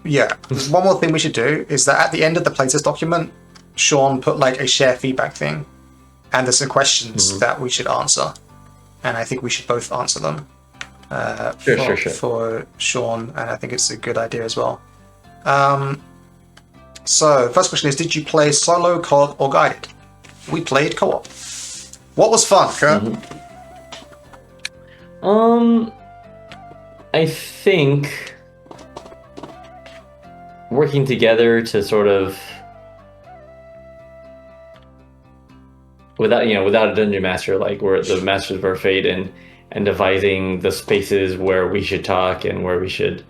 Yeah. One more thing we should do is that at the end of the playtest document, Shawn put like a share feedback thing, and there's some questions that we should answer, and I think we should both answer them. Sure. For Shawn, and I think it's a good idea as well. So, first question is, did you play solo, co-op, or guided? We played co-op. What was fun, Kurt? I think working together to sort of without a dungeon master, like we're the masters of our fate, and devising the spaces where we should talk and where we should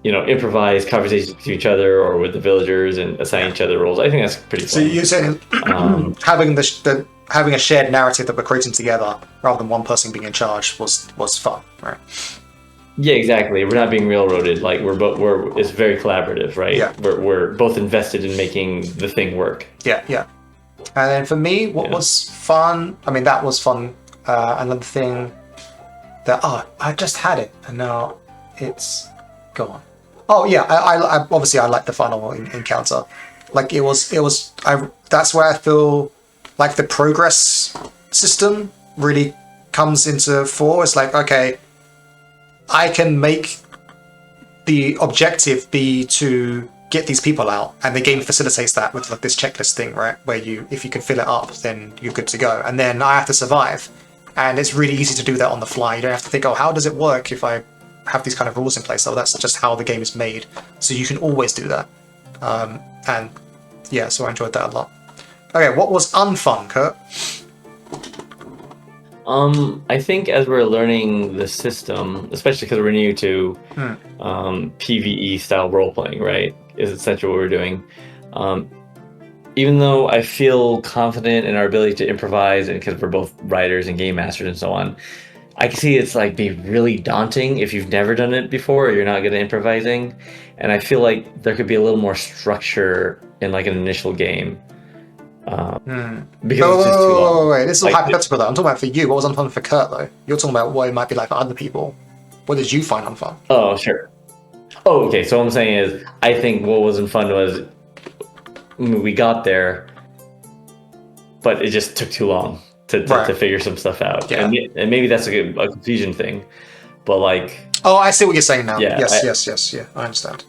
improvise conversations with each other or with the villagers and assign each other roles. I think that's pretty fun. So you're saying having a shared narrative that we're creating together rather than one person being in charge was fun, right? Yeah, exactly. We're not being railroaded. Like it's very collaborative, right? Yeah. We're both invested in making the thing work. Yeah. And then for me, what was fun? I mean, that was fun. Another thing that I just had it and now it's gone. Oh yeah, I obviously I like the final encounter. Like it was that's where I feel like the progress system really comes into fore. It's like, okay, I can make the objective be to get these people out, and the game facilitates that with like this checklist thing, right? Where if you can fill it up, then you're good to go. And then I have to survive, and it's really easy to do that on the fly. You don't have to think, oh, how does it work if I have these kind of rules in place? So that's just how the game is made. So you can always do that. And yeah, so I enjoyed that a lot. Okay, what was unfun, Kurt? I think as we're learning the system, especially because we're new to PvE style role playing, right, is essentially what we're doing. Even though I feel confident in our ability to improvise, and because we're both writers and game masters and so on, I can see it's like be really daunting if you've never done it before or you're not good at improvising. And I feel like there could be a little more structure in like an initial game. Because it's just too long. Wait. This is all hypothetical though. I'm talking about for you. What was unfun for Kurt though? You're talking about what it might be like for other people. What did you find unfun? Oh, sure. Oh, okay. So what I'm saying is, I think what wasn't fun was we got there, but it just took too long to figure some stuff out. Yeah. And maybe that's a confusion thing, but like... Oh, I see what you're saying now. Yeah, Yes. Yeah, I understand.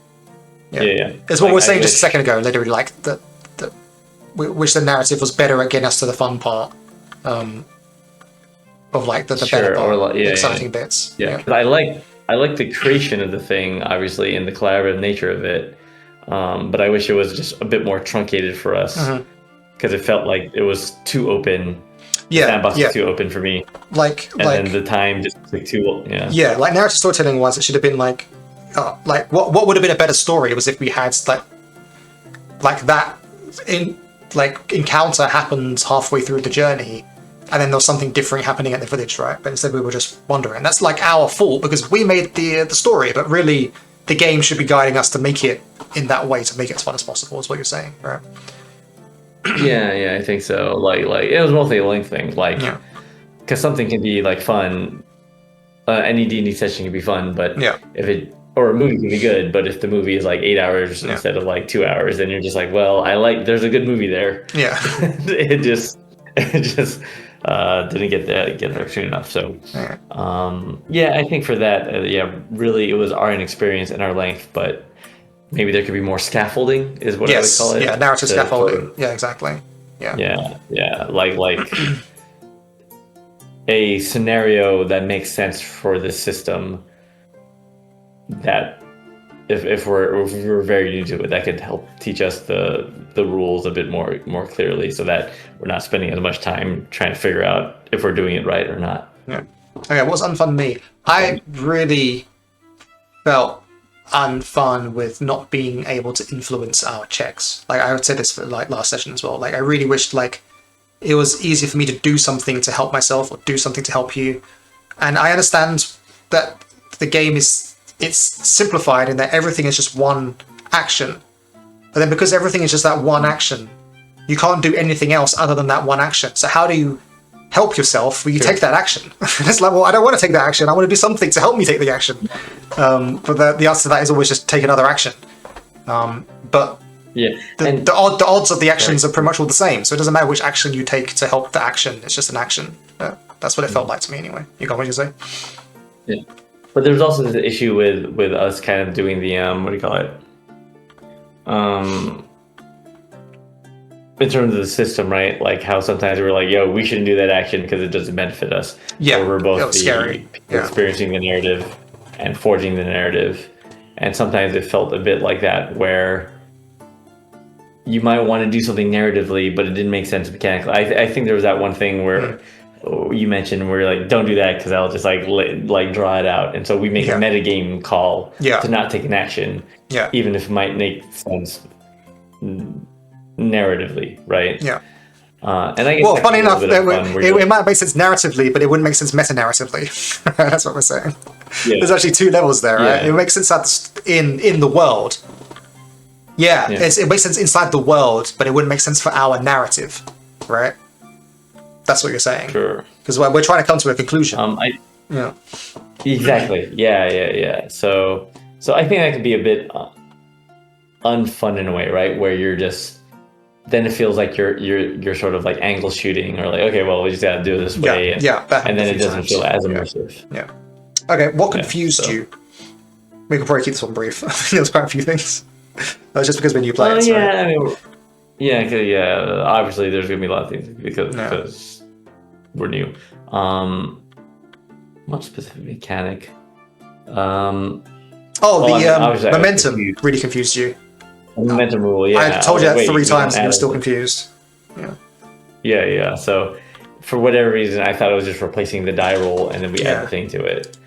Yeah. It's what we were saying just a second ago, literally, like, wish the narrative was better at getting us to the fun part. Of like the better part, the exciting bits. Yeah. But I like the creation of the thing, obviously, and the collaborative nature of it. But I wish it was just a bit more truncated for us, because it felt like it was too open. The sandbox was too open for me. Then the time just took too. Yeah, like narrative storytelling wise, it should have been like what would have been a better story was if we had like that encounter happened halfway through the journey, and then there was something different happening at the village, right? But instead we were just wandering. That's like our fault because we made the story, but really the game should be guiding us to make it in that way, to make it as fun as possible, is what you're saying, right? Yeah, I think so. Like it was mostly a length thing, because something can be like fun. Any D&D session can be fun, but or a movie can be good, but if the movie is like 8 hours instead of like 2 hours, then you're just like, well, there's a good movie there. Yeah. it just didn't get there soon enough. So, I think for that, really it was our inexperience and our length, but maybe there could be more scaffolding, is what I would call it. Yeah, narrative scaffolding. Yeah, exactly. Yeah. Like a scenario that makes sense for the system. That if we're very new to it, that could help teach us the rules a bit more clearly, so that we're not spending as much time trying to figure out if we're doing it right or not. Yeah. Okay, what's unfun to me? I really felt unfun with not being able to influence our checks. Like I would say this for like last session as well. Like I really wished like it was easier for me to do something to help myself or do something to help you. And I understand that the game it's simplified in that everything is just one action. But then because everything is just that one action, you can't do anything else other than that one action. So how do you help yourself, well, you Sure. take that action. It's like, well, I don't want to take that action. I want to do something to help me take the action. But the answer to that is always just take another action. But Yeah. the odds of the actions Right. are pretty much all the same. So it doesn't matter which action you take to help the action. It's just an action. That's what it felt like to me anyway. You got what you say? Yeah. But there's also this issue with us kind of doing the what do you call it? In terms of the system, right? Like how sometimes we're like, yo, we shouldn't do that action because it doesn't benefit us. Yeah, Or we're both it was scary. Yeah. experiencing the narrative and forging the narrative. And sometimes it felt a bit like that where you might want to do something narratively, but it didn't make sense mechanically. I think there was that one thing where you mentioned where you're like, don't do that because I'll just like draw it out. And so we make a metagame call to not take an action, even if it might make sense narratively, right? Yeah. And I guess well, funny enough, it might make sense narratively, but it wouldn't make sense meta-narratively. That's what we're saying. Yeah. There's actually two levels there, right? It makes sense in the world. Yeah, it makes sense inside the world, but it wouldn't make sense for our narrative, right? That's what you're saying. Sure. Because we're trying to come to a conclusion. Yeah. Exactly. Yeah. So I think that could be a bit unfun in a way, right? Where you're just then it feels like you're sort of like angle shooting or like, okay, well, we just gotta do it this way. And then it doesn't feel as immersive. Yeah. Okay, what confused you? We can probably keep this one brief. There's quite a few things. That was just because we're new players, yeah, right? I mean, obviously there's gonna be a lot of things because we're new. What specific mechanic? The momentum really confused you. Momentum rule, yeah. I told you that 3 times and you were still confused. Yeah. So for whatever reason, I thought it was just replacing the die roll and then we add the thing to it.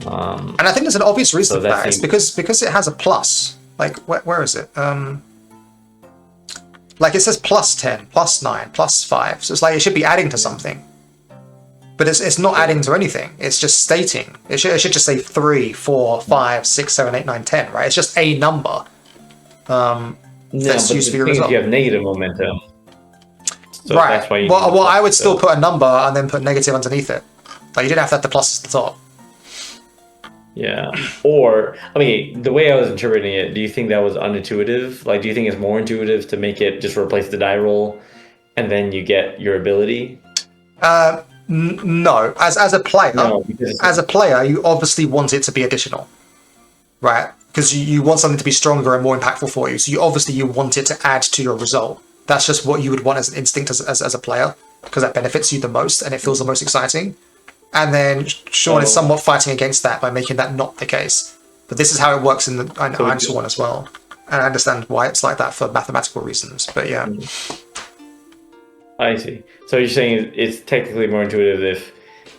And I think there's an obvious reason for that. It's because it has a plus. Like, where is it? Like it says plus 10, plus 9, plus 5. So it's like it should be adding to something. But it's not adding to anything. It's just stating. It should just say 3, 4, 5, 6, 7, 8, 9, 10, right? It's just a number. That's used for your result. You have negative momentum. So right. That's why well, I would still put a number and then put negative underneath it. Like you didn't have to have the plus at the top. Yeah. Or, I mean, the way I was interpreting it, do you think that was unintuitive? Like, do you think it's more intuitive to make it just replace the die roll and then you get your ability? No. As a player, you obviously want it to be additional, right? Because you want something to be stronger and more impactful for you. So you want it to add to your result. That's just what you would want as an instinct as a player, because that benefits you the most and it feels the most exciting. And then Shawn is somewhat fighting against that by making that not the case. But this is how it works in the Ironsworn one as well. And I understand why it's like that for mathematical reasons. But yeah. I see. So you're saying it's technically more intuitive if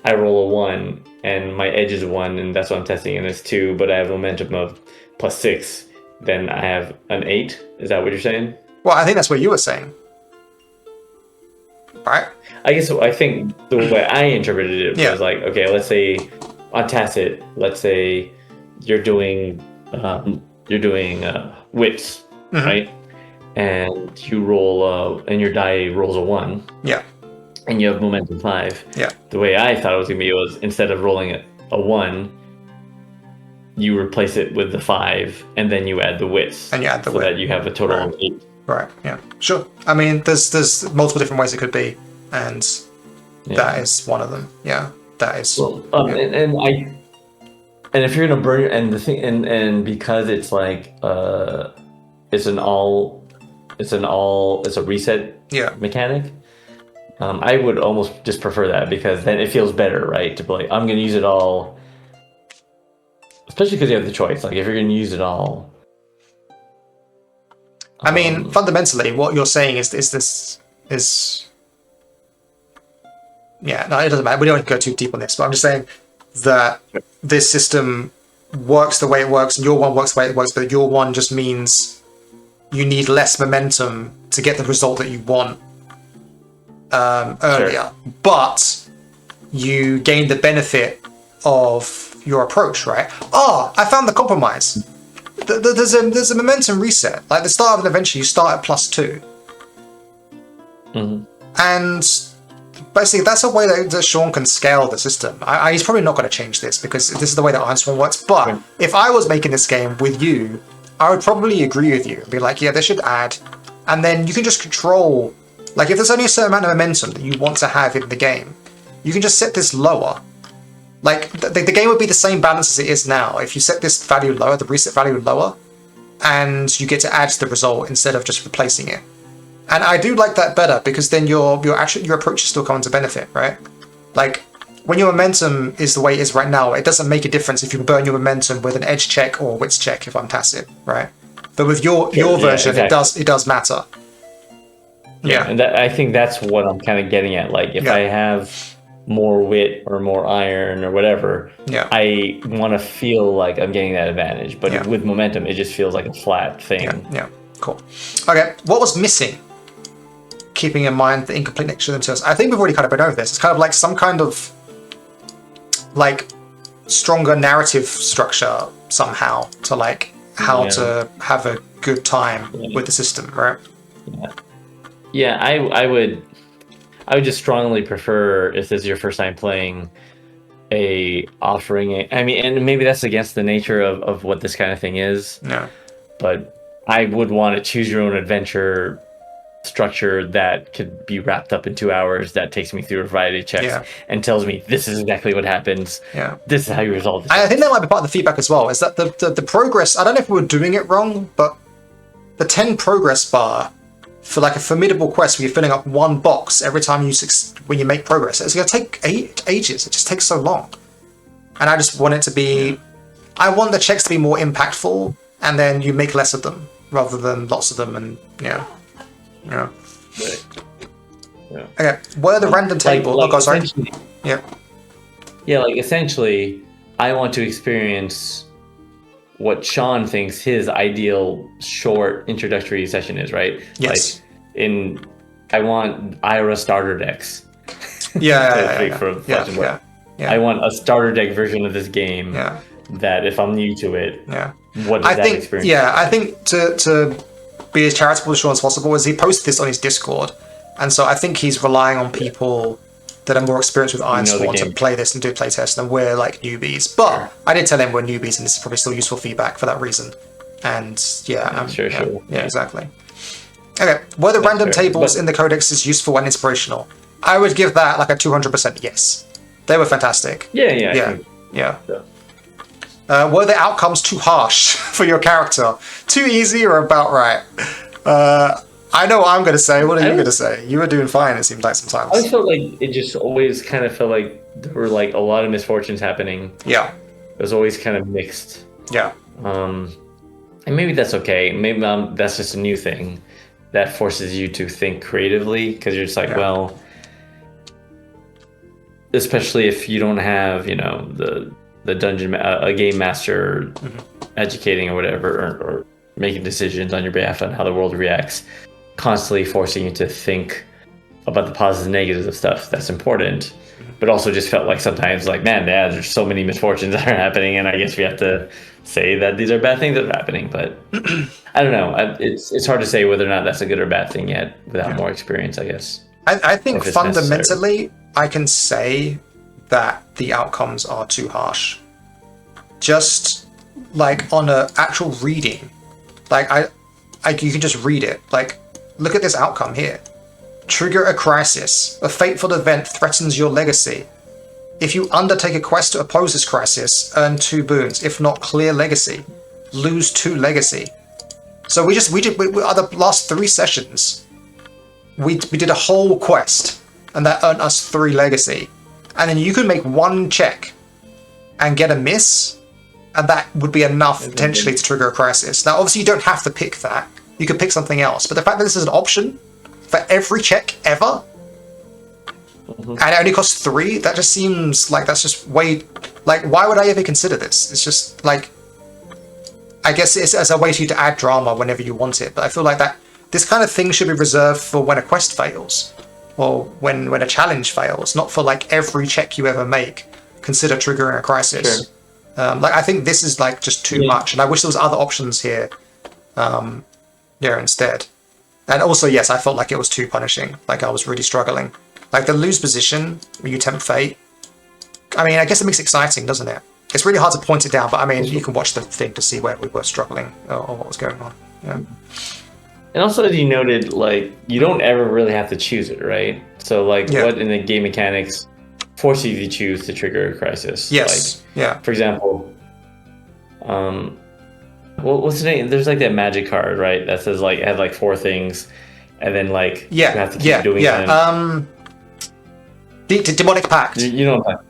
I roll a 1 and my edge is 1 and that's what I'm testing and it's 2, but I have momentum of plus 6, then I have an 8? Is that what you're saying? Well, I think that's what you were saying. Right? I think the way I interpreted it was like, okay, let's say on Tacit, let's say you're doing wits, right? And you roll and your die rolls a 1. Yeah. And you have momentum 5. Yeah. The way I thought it was gonna be was instead of rolling a 1, you replace it with the 5, and then you add the wits. And you add the wit. So that you have a total of 8. Right, yeah. Sure. I mean, there's multiple different ways it could be, and that is one of them. Yeah, that is. Well, and if you're gonna burn and the thing and because it's like it's a reset mechanic. I would almost just prefer that because then it feels better, right? To play, I'm gonna use it all, especially because you have the choice. Like if you're gonna use it all. I mean, fundamentally, what you're saying is yeah, no, it doesn't matter. We don't go too deep on this, but I'm just saying that this system works the way it works, and your one works the way it works, but your one just means you need less momentum to get the result that you want earlier, but you gain the benefit of your approach, right? Oh, I found the compromise. There's a momentum reset. Like the start of an adventure, you start at +2. And But see, that's a way that Shawn can scale the system. He's probably not going to change this because this is the way that Ironsworn works. But if I was making this game with you, I would probably agree with you and be like, yeah, they should add. And then you can just control, like if there's only a certain amount of momentum that you want to have in the game, you can just set this lower. Like the game would be the same balance as it is now. If you set this value lower, the reset value lower, and you get to add to the result instead of just replacing it. And I do like that better because then your approach is still coming to benefit, right? Like when your momentum is the way it is right now, it doesn't make a difference if you burn your momentum with an edge check or wits check if I'm passive, right? But with your version, exactly. it does matter. Yeah, and I think that's what I'm kind of getting at. Like if I have more wit or more iron or whatever, I want to feel like I'm getting that advantage. But with momentum, it just feels like a flat thing. Yeah, cool. Okay, what was missing? Keeping in mind the incomplete nature of themselves. I think we've already kind of been over this. It's kind of like some kind of like stronger narrative structure somehow to like how to have a good time with the system, right? Yeah, I would just strongly prefer if this is your first time playing offering I mean, and maybe that's against the nature of what this kind of thing is. Yeah. But I would want to choose your own adventure structure that could be wrapped up in 2 hours that takes me through a variety of checks and tells me this is exactly what happens. Yeah. This is how you resolve this. I think that might be part of the feedback as well, is that the progress, I don't know if we were doing it wrong, but the 10 progress bar for like a formidable quest where you're filling up one box every time when you make progress, it's going to take ages. It just takes so long. And I just want it to be, I want the checks to be more impactful and then you make less of them rather than lots of them and Yeah. Okay. What are the random tables? Like sorry. Yeah. Yeah, like essentially, I want to experience what Shawn thinks his ideal short introductory session is, right? Yes. Like I want Ira starter decks. Yeah. I want a starter deck version of this game. Yeah. That if I'm new to it, what I does that experience? Yeah, I think to be as charitable as Shawn as possible is he posted this on his Discord, and so I think he's relying on people that are more experienced with Ironsworn to play this and do playtests, and we're like newbies. But I did tell him we're newbies, and this is probably still useful feedback for that reason. And sure. Yeah, exactly. Okay, were the random tables in the codexes useful and inspirational? I would give that like a 200% yes. They were fantastic. Yeah. Were the outcomes too harsh for your character? Too easy or about right? I know what I'm going to say. What are you going to say? You were doing fine, it seemed like sometimes. I felt like it just always kind of felt like there were like a lot of misfortunes happening. Yeah. It was always kind of mixed. Yeah. And maybe that's okay. Maybe that's just a new thing that forces you to think creatively because you're just like, well, especially if you don't have, the dungeon, a game master educating or whatever, or making decisions on your behalf on how the world reacts, constantly forcing you to think about the positives and negatives of stuff that's important, but also just felt like sometimes like, man, there's so many misfortunes that are happening, and I guess we have to say that these are bad things that are happening, but I don't know. It's hard to say whether or not that's a good or bad thing yet without more experience, I guess. I think fundamentally, I can say that the outcomes are too harsh. Just like on an actual reading, like you can just read it. Like, look at this outcome here. Trigger a crisis. A fateful event threatens your legacy. If you undertake a quest to oppose this crisis, earn 2 boons. If not, clear legacy. Lose 2 legacy. So we the last 3 sessions, we did a whole quest, and that earned us 3 legacy. And then you could make 1 check and get a miss, and that would be enough potentially to trigger a crisis. Now, obviously, you don't have to pick that. You could pick something else. But the fact that this is an option for every check ever, and it only costs 3, that just seems like that's just way... Like, why would I ever consider this? It's just, like... I guess it's as a way for you to add drama whenever you want it. But I feel like that this kind of thing should be reserved for when a quest fails. Or when a challenge fails, not for like every check you ever make, consider triggering a crisis. Sure. Like I think this is like just too much, and I wish there was other options here, instead. And also, yes, I felt like it was too punishing. Like I was really struggling. Like the lose position, when you tempt fate. I mean, I guess it makes it exciting, doesn't it? It's really hard to point it down, but I mean, you can watch the thing to see where we were struggling or what was going on. Yeah. And also, as you noted, like, you don't ever really have to choose it, right? So, like, what in the game mechanics forces you to choose to trigger a crisis? Yes. Like, for example, what's the name? There's like that magic card, right? That says like it had like 4 things, and then like you have to keep doing them. Demonic Pact. You know what I'm talking.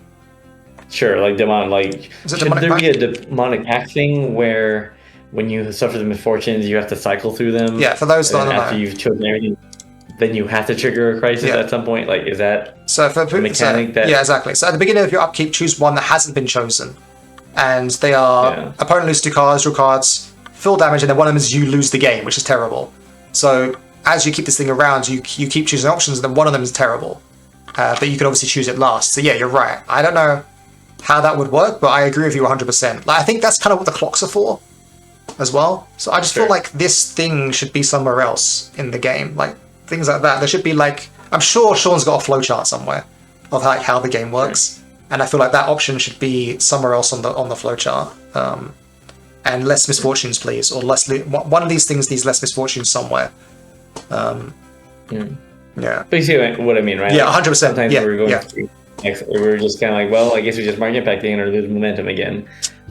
Sure, like demonic. Like, should there be a demonic pact thing where when you suffer the misfortunes, you have to cycle through them? Yeah, for those that don't know. After you've chosen everything, then you have to trigger a crisis at some point. Like, is that a mechanic that? Yeah, exactly. So at the beginning of your upkeep, choose one that hasn't been chosen, and they are opponent loses 2 cards, draw cards, full damage, and then one of them is you lose the game, which is terrible. So as you keep this thing around, you keep choosing options, and then one of them is terrible. But you can obviously choose it last. So yeah, you're right. I don't know how that would work, but I agree with you 100%. Like, I think that's kind of what the clocks are for as well. So I just feel like this thing should be somewhere else in the game. Like, things like that. There should be like, I'm sure Shawn's got a flowchart somewhere of like how the game works. And I feel like that option should be somewhere else on the flowchart. And less misfortunes, please. Or one of these things needs less misfortunes somewhere. Yeah. Basically what I mean, right? Yeah, 100%. Sometimes we're going through, we're just kind of like, well, I guess we just mark impacting or lose momentum again.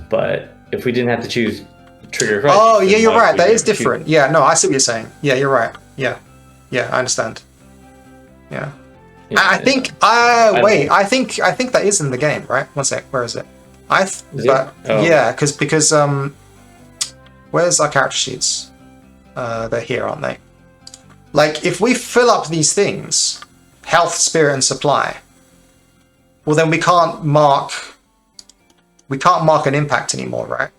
But if we didn't have to choose trigger crisis... Oh, yeah, you're right. That is different. Yeah, no, I see what you're saying. Yeah, you're right. Yeah. Yeah, I understand. Yeah. I think... wait, I think that is in the game, right? One sec. Where is it? Yeah, because... where's our character sheets? They're here, aren't they? Like, if we fill up these things, health, spirit, and supply, well, then we can't mark an impact anymore, right?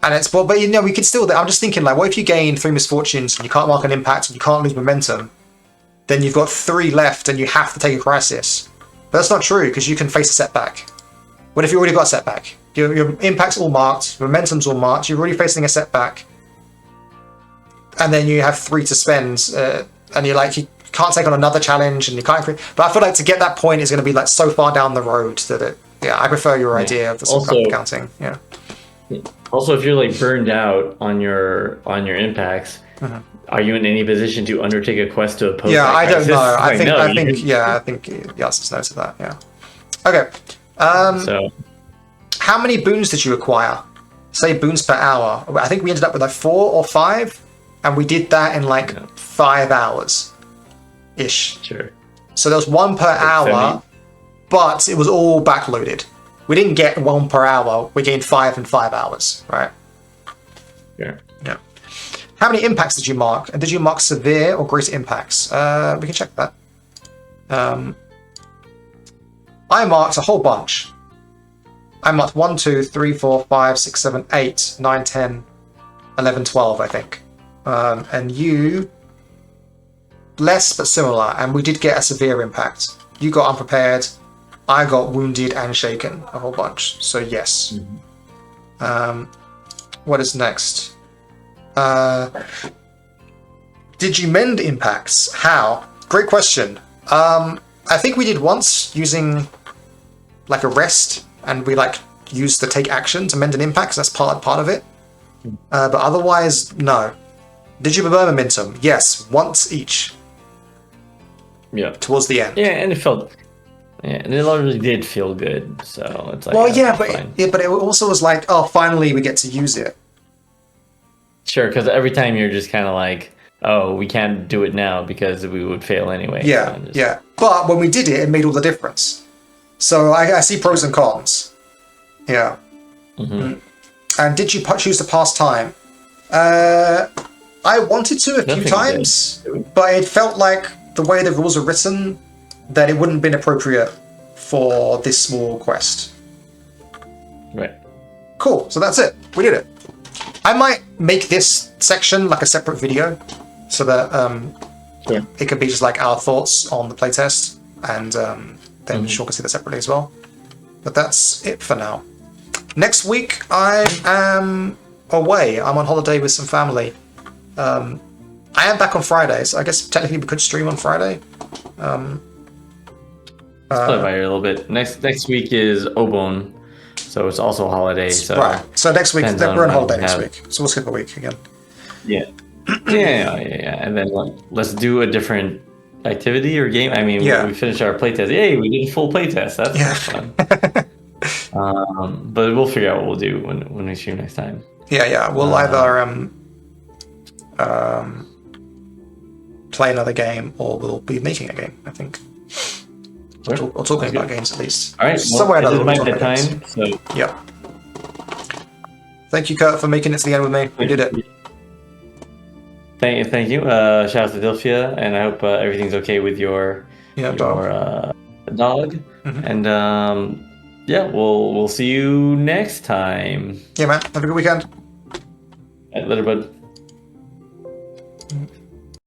And it's, but you know, we could still, I'm just thinking, like, what if you gain 3 misfortunes and you can't mark an impact and you can't lose momentum? Then you've got 3 left and you have to take a crisis. But that's not true, because you can face a setback. What if you already got a setback? Your impact's all marked, momentum's all marked, you're already facing a setback. And then you have 3 to spend, and you're like, you can't take on another challenge, and you can't. But I feel like to get that point is going to be like so far down the road that it. Yeah, I prefer your idea of the sort of counting. Yeah. Also, if you're like burned out on your impacts, are you in any position to undertake a quest to oppose? Yeah, I don't know. I think the answer's no to that. Yeah. Okay. So, how many boons did you acquire? Say boons per hour. I think we ended up with like 4 or 5. And we did that in like 5 hours ish. Sure. So there was 1 per hour, but it was all backloaded. We didn't get 1 per hour. We gained 5 in 5 hours, right? Yeah. Yeah. How many impacts did you mark? And did you mark severe or greater impacts? We can check that. I marked a whole bunch. I marked 1, 2, 3, 4, 5, 6, 7, 8, 9, 10, 11, 12, I think. And you, less but similar, and we did get a severe impact. You got unprepared, I got wounded and shaken a whole bunch, so yes. What is next? Did you mend impacts? How? Great question. I think we did once using like a rest, and we like used the take action to mend an impact, so that's part of it. But otherwise, no. Did you burn momentum? Yes, once each. Yeah. Towards the end. Yeah, and it felt. Yeah, and it largely did feel good. So it's like. Well, but it also was like, oh, finally we get to use it. Sure, because every time you're just kind of like, oh, we can't do it now because we would fail anyway. Yeah, so yeah. But when we did it, it made all the difference. So I see pros and cons. Yeah. And did you choose to pass time? I wanted to a few times, but it felt like the way the rules are written, that it wouldn't have been appropriate for this small quest. Right. Cool, so that's it. We did it. I might make this section like a separate video, so that it could be just like our thoughts on the playtest, and then Shawn can see that separately as well. But that's it for now. Next week, I am away. I'm on holiday with some family. I am back on Friday, so I guess technically we could stream on Friday. Split by a little bit. Next week is Obon, so it's also a holiday. So right. So next week, depends we're on when holiday we next have- week. So we'll skip a week again. Yeah. Yeah. And then let's do a different activity or game. I mean, Yeah. we finished our playtest. Yay, we did a full playtest. That's Yeah. fun. But we'll figure out what we'll do when we stream next time. Yeah. We'll either play another game or we'll be making a game, I think. Or talking about games at least. All right. Somewhere well, another this is my bedtime. So yeah. Thank you, Kurt, for making it to the end with me. We did it. Thank you. Shout out to Delphia, and I hope everything's okay with your dog. Mm-hmm. And yeah, we'll see you next time. Yeah, man. Have a good weekend. All right, later, bud.